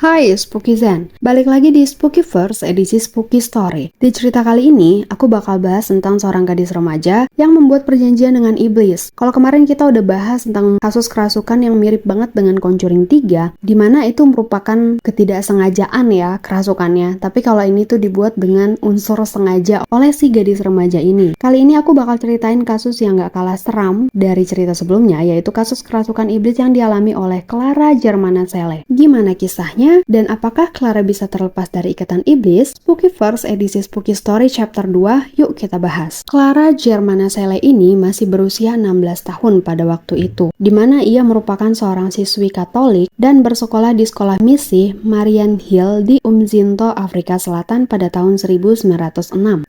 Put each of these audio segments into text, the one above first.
Hai Spooky Zen, balik lagi di Spookyverse edisi Spooky Story. Di cerita kali ini, aku bakal bahas tentang seorang gadis remaja yang membuat perjanjian dengan iblis. Kalau kemarin kita udah bahas tentang kasus kerasukan yang mirip banget dengan Conjuring 3, di mana itu merupakan ketidaksengajaan ya kerasukannya. Tapi kalau ini tuh dibuat dengan unsur sengaja oleh si gadis remaja ini. Kali ini aku bakal ceritain kasus yang gak kalah seram dari cerita sebelumnya, yaitu kasus kerasukan iblis yang dialami oleh Clara Germana Shelley. Gimana kisahnya? Dan apakah Clara bisa terlepas dari ikatan iblis? Spookyverse edisi Spooky Story Chapter 2, yuk kita bahas. Clara Germana Shelley ini masih berusia 16 tahun pada waktu itu, di mana ia merupakan seorang siswi Katolik dan bersekolah di sekolah misi Marian Hill di Umzinto, Afrika Selatan pada tahun 1906.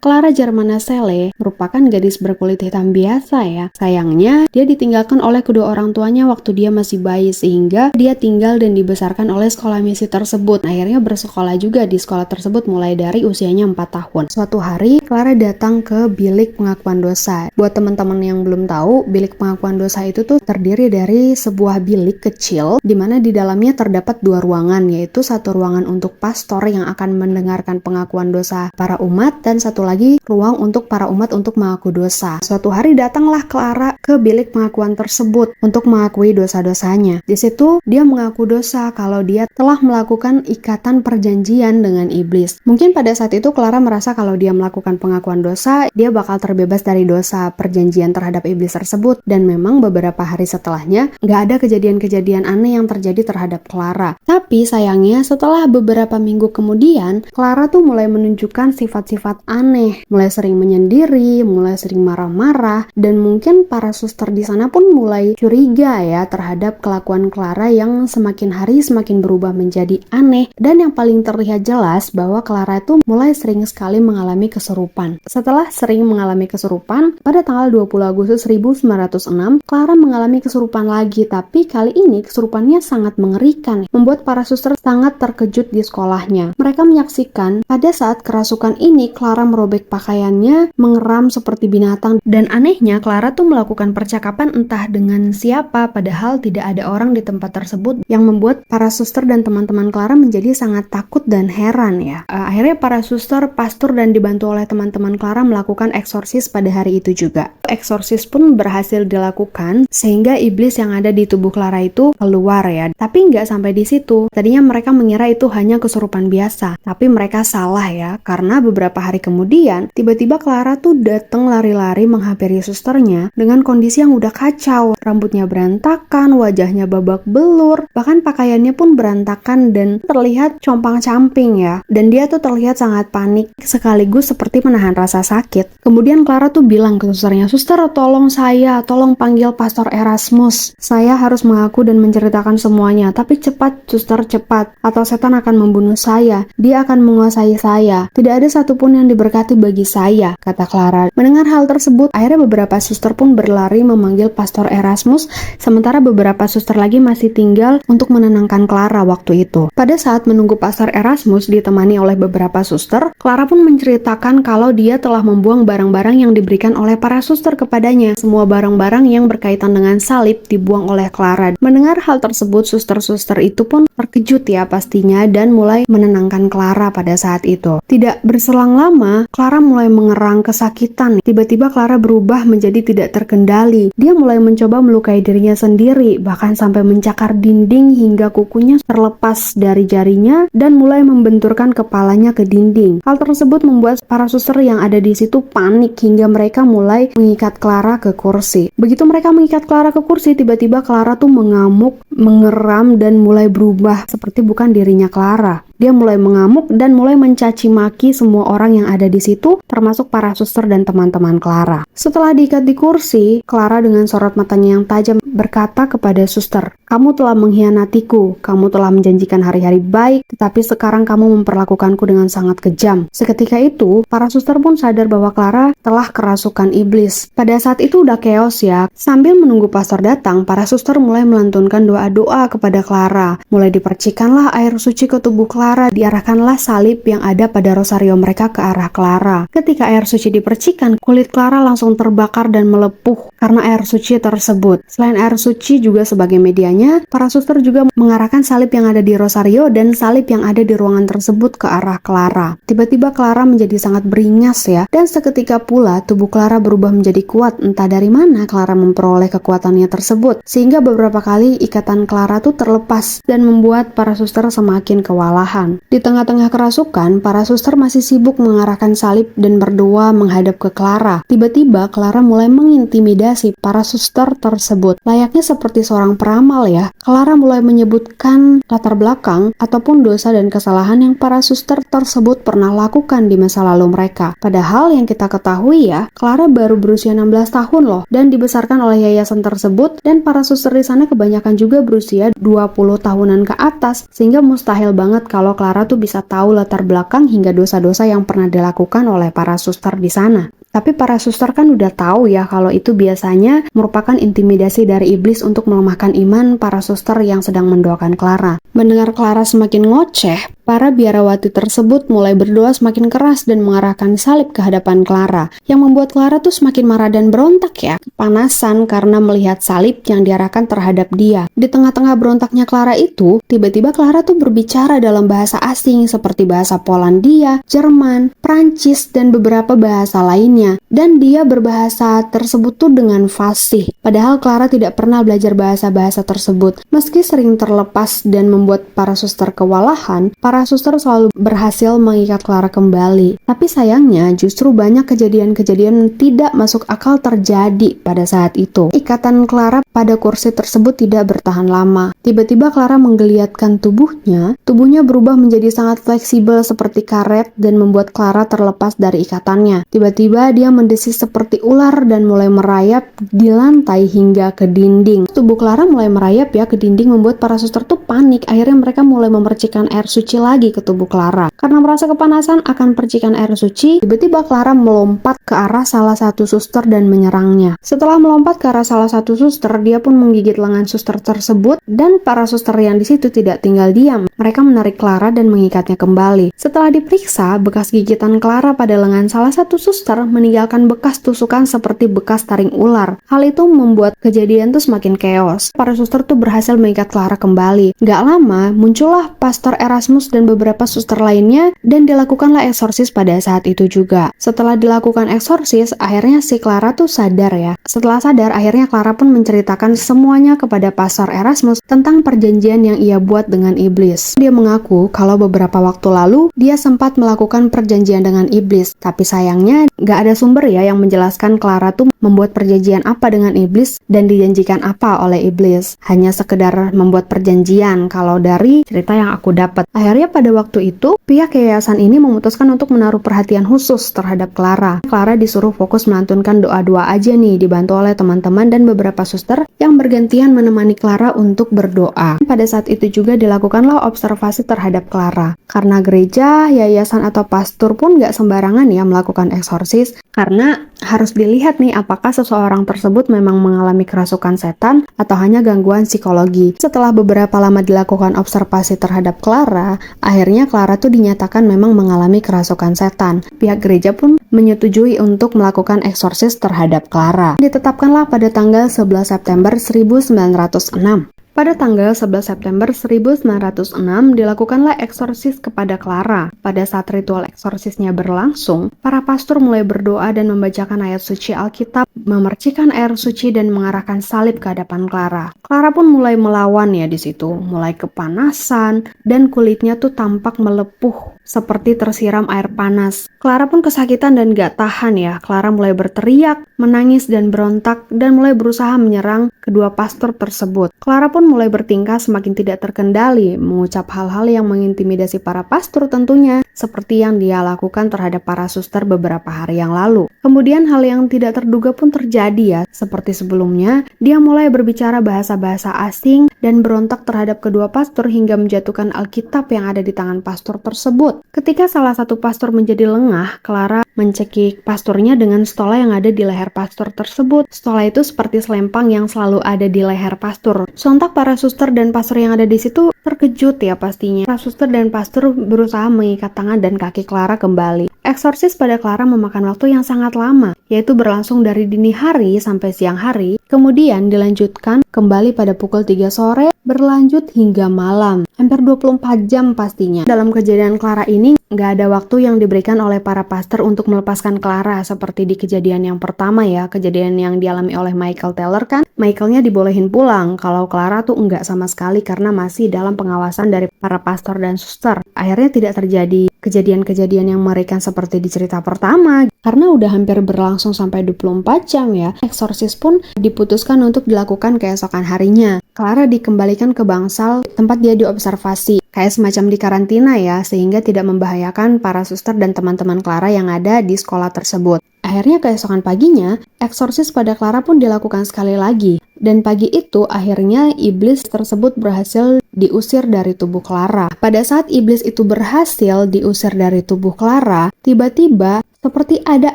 Clara Germana Shelley merupakan gadis berkulit hitam biasa ya. Sayangnya, dia ditinggalkan oleh kedua orang tuanya waktu dia masih bayi sehingga dia tinggal dan dibesarkan oleh sekolah misi tersebut. Akhirnya bersekolah juga di sekolah tersebut mulai dari usianya 4 tahun. Suatu hari, Clara datang ke bilik pengakuan dosa. Buat teman-teman yang belum tahu, bilik pengakuan dosa itu tuh terdiri dari sebuah bilik kecil di mana di dalamnya terdapat dua ruangan, yaitu satu ruangan untuk pastor yang akan mendengarkan pengakuan dosa para umat dan satu lagi ruang untuk para umat untuk mengaku dosa. Suatu hari datanglah Clara ke bilik pengakuan tersebut untuk mengakui dosa-dosanya. Di situ dia mengaku dosa kalau dia telah melakukan ikatan perjanjian dengan iblis. Mungkin pada saat itu Clara merasa kalau dia melakukan pengakuan dosa, dia bakal terbebas dari dosa perjanjian terhadap iblis tersebut. Dan memang beberapa hari setelahnya, nggak ada kejadian-kejadian aneh yang terjadi terhadap Clara. Tapi sayangnya setelah beberapa minggu kemudian, Clara tuh mulai menunjukkan sifat-sifat aneh. Mulai sering menyendiri, mulai sering marah-marah, dan mungkin para suster di sana pun mulai curiga ya terhadap kelakuan Clara yang semakin hari semakin berubah menjadi aneh. Dan yang paling terlihat jelas bahwa Clara itu mulai sering sekali mengalami kesurupan. Setelah sering mengalami kesurupan, pada tanggal 20 Agustus 1906, Clara mengalami kesurupan lagi, tapi kali ini kesurupannya sangat mengerikan, membuat para suster sangat terkejut di sekolahnya. Mereka menyaksikan pada saat kerasukan ini Clara merobek pakaiannya, mengeram seperti binatang, dan anehnya Clara tuh melakukan percakapan entah dengan siapa, padahal tidak ada orang di tempat tersebut, yang membuat para suster dan teman-teman Clara menjadi sangat takut dan heran ya. Akhirnya para suster, pastor, dan dibantu oleh teman-teman Clara melakukan eksorsis pada hari itu juga. Eksorsis pun berhasil dilakukan sehingga iblis yang ada di tubuh Clara itu keluar ya. Tapi nggak sampai di situ. Tadinya mereka mengira itu hanya kesurupan biasa, tapi mereka salah ya, karena beberapa hari kemudian tiba-tiba Clara tuh datang lari-lari menghampiri susternya dengan kondisi yang udah kacau. Rambutnya berantakan, wajahnya babak belur, bahkan pakaiannya pun berantakan dan terlihat compang-camping ya. Dan dia tuh terlihat sangat panik sekaligus seperti menahan rasa sakit. Kemudian Clara tuh bilang ke susternya, "Suster, tolong saya, tolong panggil Pastor Erasmus. Saya harus mengaku dan menceritakan semuanya, tapi cepat suster, cepat, atau setan akan membunuh saya. Dia akan menguasai saya. Tidak ada satupun yang diberkati bagi saya," kata Clara. Mendengar hal tersebut, akhirnya beberapa suster pun berlari memanggil Pastor Erasmus, sementara beberapa suster lagi masih tinggal untuk menenangkan Clara waktu itu. Pada saat menunggu Pastor Erasmus ditemani oleh beberapa suster, Clara pun menceritakan kalau dia telah membuang barang-barang yang diberikan oleh para suster kepadanya. Semua barang-barang yang berkaitan dengan salib dibuang oleh Clara. Mendengar hal tersebut, suster-suster itu pun terkejut ya pastinya dan mulai menenangkan Clara pada saat itu. Tidak berselang lama, Clara mulai mengerang kesakitan. Tiba-tiba Clara berubah menjadi tidak terkendali. Dia mulai mencoba melukai dirinya sendiri, bahkan sampai mencakar dinding hingga kukunya terlepas dari jarinya dan mulai membenturkan kepalanya ke dinding. Hal tersebut membuat para suster yang ada di situ panik hingga mereka mulai mengikat Clara ke kursi. Begitu mereka mengikat Clara ke kursi, tiba-tiba Clara tuh mengamuk, mengeram dan mulai berubah seperti bukan dirinya Clara. Dia mulai mengamuk dan mulai mencaci maki semua orang yang ada di situ, termasuk para suster dan teman-teman Clara. Setelah diikat di kursi, Clara dengan sorot matanya yang tajam berkata kepada suster, "Kamu telah mengkhianatiku, kamu telah menjanjikan hari-hari baik, tetapi sekarang kamu memperlakukanku dengan sangat kejam." Seketika itu, para suster pun sadar bahwa Clara telah kerasukan iblis. Pada saat itu udah chaos ya. Sambil menunggu pastor datang, para suster mulai melantunkan doa-doa kepada Clara. Mulai dipercikanlah air suci ke tubuh Clara Clara, diarahkanlah salib yang ada pada rosario mereka ke arah Clara. Ketika air suci dipercikan, kulit Clara langsung terbakar dan melepuh karena air suci tersebut. Selain air suci juga sebagai medianya, para suster juga mengarahkan salib yang ada di rosario dan salib yang ada di ruangan tersebut ke arah Clara. Tiba-tiba Clara menjadi sangat beringas ya, dan seketika pula tubuh Clara berubah menjadi kuat. Entah dari mana Clara memperoleh kekuatannya tersebut, sehingga beberapa kali ikatan Clara tuh terlepas dan membuat para suster semakin kewalahan. Di tengah-tengah kerasukan, para suster masih sibuk mengarahkan salib dan berdoa menghadap ke Clara. Tiba-tiba Clara mulai mengintimidasi para suster tersebut. Layaknya seperti seorang peramal ya, Clara mulai menyebutkan latar belakang ataupun dosa dan kesalahan yang para suster tersebut pernah lakukan di masa lalu mereka. Padahal yang kita ketahui ya, Clara baru berusia 16 tahun loh dan dibesarkan oleh yayasan tersebut, dan para suster di sana kebanyakan juga berusia 20 tahunan ke atas, sehingga mustahil banget kalau Clara tuh bisa tahu latar belakang hingga dosa-dosa yang pernah dilakukan oleh para suster di sana. Tapi para suster kan udah tahu ya kalau itu biasanya merupakan intimidasi dari iblis untuk melemahkan iman para suster yang sedang mendoakan Clara. Mendengar Clara semakin ngoceh, para biarawati tersebut mulai berdoa semakin keras dan mengarahkan salib ke hadapan Clara, yang membuat Clara tuh semakin marah dan berontak ya, kepanasan karena melihat salib yang diarahkan terhadap dia. Di tengah-tengah berontaknya Clara itu, tiba-tiba Clara tuh berbicara dalam bahasa asing seperti bahasa Polandia, Jerman, Prancis, dan beberapa bahasa lainnya. Dan dia berbahasa tersebut tuh dengan fasih. Padahal Clara tidak pernah belajar bahasa-bahasa tersebut. Meski sering terlepas dan membuat para suster kewalahan, para suster selalu berhasil mengikat Clara kembali. Tapi sayangnya justru banyak kejadian-kejadian tidak masuk akal terjadi pada saat itu. Ikatan Clara pada kursi tersebut tidak bertahan lama. Tiba-tiba Clara menggeliatkan tubuhnya berubah menjadi sangat fleksibel seperti karet dan membuat Clara terlepas dari ikatannya. Tiba-tiba dia mendesis seperti ular dan mulai merayap di lantai hingga ke dinding. Tubuh Clara mulai merayap ya ke dinding, membuat para suster tuh panik. Akhirnya mereka mulai memercikan air suci lagi ke tubuh Clara. Karena merasa kepanasan akan percikan air suci, tiba-tiba Clara melompat ke arah salah satu suster dan menyerangnya. Setelah melompat ke arah salah satu suster, dia pun menggigit lengan suster tersebut, dan para suster yang di situ tidak tinggal diam. Mereka menarik Clara dan mengikatnya kembali. Setelah diperiksa, bekas gigitan Clara pada lengan salah satu suster meninggalkan bekas tusukan seperti bekas taring ular. Hal itu membuat kejadian tuh semakin chaos. Para suster tuh berhasil mengikat Clara kembali. Gak lama, muncullah Pastor Erasmus dan beberapa suster lainnya, dan dilakukanlah eksorsis pada saat itu juga. Setelah dilakukan eksorsis, akhirnya si Clara tuh sadar ya. Setelah sadar, akhirnya Clara pun menceritakan semuanya kepada Pastor Erasmus tentang perjanjian yang ia buat dengan iblis. Dia mengaku kalau beberapa waktu lalu dia sempat melakukan perjanjian dengan iblis, tapi sayangnya gak ada sumber ya yang menjelaskan Clara tuh membuat perjanjian apa dengan iblis dan dijanjikan apa oleh iblis. Hanya sekedar membuat perjanjian kalau dari cerita yang aku dapat. Akhirnya pada waktu itu, pihak yayasan ini memutuskan untuk menaruh perhatian khusus terhadap Clara. Clara disuruh fokus melantunkan doa-doa aja nih, dibantu oleh teman-teman dan beberapa suster yang bergantian menemani Clara untuk berdoa. Pada saat itu juga dilakukanlah observasi terhadap Clara. Karena gereja, yayasan atau pastor pun gak sembarangan ya melakukan eksorsis, karena harus dilihat nih apakah seseorang tersebut memang mengalami kerasukan setan atau hanya gangguan psikologi. Setelah beberapa lama dilakukan observasi terhadap Clara, akhirnya Clara tuh dinyatakan memang mengalami kerasukan setan. Pihak gereja pun menyetujui untuk melakukan eksorsis terhadap Clara. Ditetapkanlah pada tanggal 11 September 1906. Pada tanggal 11 September 1906 dilakukanlah eksorsis kepada Clara. Pada saat ritual eksorsisnya berlangsung, para pastor mulai berdoa dan membacakan ayat suci Alkitab, memercikan air suci dan mengarahkan salib ke hadapan Clara. Clara pun mulai melawan ya di situ, mulai kepanasan dan kulitnya tuh tampak melepuh seperti tersiram air panas. Clara pun kesakitan dan gak tahan ya. Clara mulai berteriak, menangis dan berontak dan mulai berusaha menyerang kedua pastor tersebut. Clara pun mulai bertingkah semakin tidak terkendali, mengucap hal-hal yang mengintimidasi para pastor tentunya, seperti yang dia lakukan terhadap para suster beberapa hari yang lalu. Kemudian hal yang tidak terduga pun terjadi ya, seperti sebelumnya, dia mulai berbicara bahasa-bahasa asing dan berontak terhadap kedua pastor hingga menjatuhkan Alkitab yang ada di tangan pastor tersebut. Ketika salah satu pastor menjadi lengah, Clara mencekik pastornya dengan stola yang ada di leher pastor tersebut. Stola itu seperti selempang yang selalu ada di leher pastor. Sontak para suster dan pastor yang ada di situ terkejut ya pastinya. Para suster dan pastor berusaha mengikat tangan dan kaki Clara kembali. Eksorsis pada Clara memakan waktu yang sangat lama, yaitu berlangsung dari dini hari sampai siang hari, kemudian dilanjutkan kembali pada pukul 3 sore, berlanjut hingga malam. Hampir 24 jam pastinya. Dalam kejadian Clara ini, nggak ada waktu yang diberikan oleh para pastor untuk melepaskan Clara, seperti di kejadian yang pertama ya, kejadian yang dialami oleh Michael Taylor kan, Michaelnya dibolehin pulang, kalau Clara tuh nggak sama sekali karena masih dalam pengawasan dari para pastor dan suster. Akhirnya tidak terjadi kejadian-kejadian yang mengerikan seperti di cerita pertama. Karena udah hampir berlangsung sampai 24 jam ya, eksorsis pun diputuskan untuk dilakukan keesokan harinya. Clara dikembalikan ke bangsal tempat dia diobservasi, kayak semacam di karantina ya, sehingga tidak membahayakan para suster dan teman-teman Clara yang ada di sekolah tersebut. Akhirnya keesokan paginya, eksorsis pada Clara pun dilakukan sekali lagi. Dan pagi itu akhirnya iblis tersebut berhasil diusir dari tubuh Clara. Pada saat iblis itu berhasil diusir dari tubuh Clara, tiba-tiba seperti ada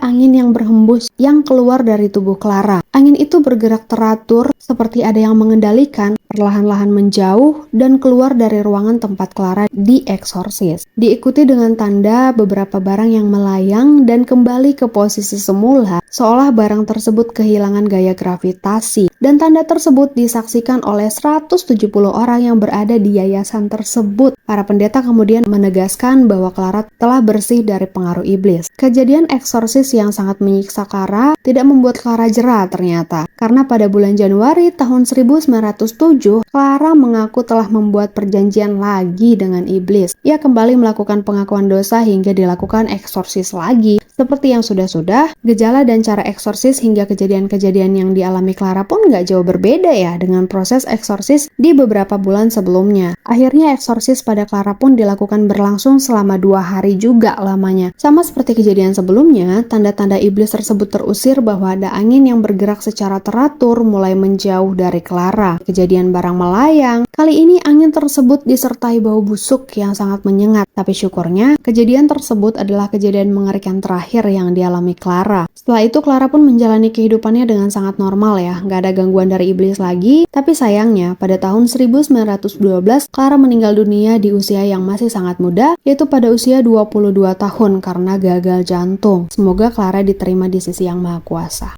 angin yang berhembus yang keluar dari tubuh Clara. Angin itu bergerak teratur, seperti ada yang mengendalikan, perlahan-lahan menjauh dan keluar dari ruangan tempat Clara dieksorsis. Diikuti dengan tanda beberapa barang yang melayang dan kembali ke posisi semula, seolah barang tersebut kehilangan gaya gravitasi. Dan tanda tersebut disaksikan oleh 170 orang yang berada di yayasan tersebut. Para pendeta kemudian menegaskan bahwa Clara telah bersih dari pengaruh iblis. Kejadian eksorsis yang sangat menyiksa Clara tidak membuat Clara jera ternyata. Karena pada bulan Januari tahun 1907, Clara mengaku telah membuat perjanjian lagi dengan iblis. Ia kembali melakukan pengakuan dosa hingga dilakukan eksorsis lagi. Seperti yang sudah-sudah, gejala dan cara eksorsis hingga kejadian-kejadian yang dialami Clara pun nggak jauh berbeda ya dengan proses eksorsis di beberapa bulan sebelumnya. Akhirnya eksorsis pada Clara pun dilakukan berlangsung selama 2 hari juga lamanya. Sama seperti kejadian sebelumnya, tanda-tanda iblis tersebut terusir bahwa ada angin yang bergerak secara teratur mulai menjauh dari Clara. Kejadian barang melayang, kali ini angin tersebut disertai bau busuk yang sangat menyengat. Tapi syukurnya, kejadian tersebut adalah kejadian mengerikan terakhir yang dialami Clara. Setelah itu Clara pun menjalani kehidupannya dengan sangat normal ya, nggak ada gangguan dari iblis lagi. Tapi sayangnya, pada tahun 1912, Clara meninggal dunia di usia yang masih sangat muda, yaitu pada usia 22 tahun karena gagal jantung. Semoga Clara diterima di sisi Yang Maha Kuasa.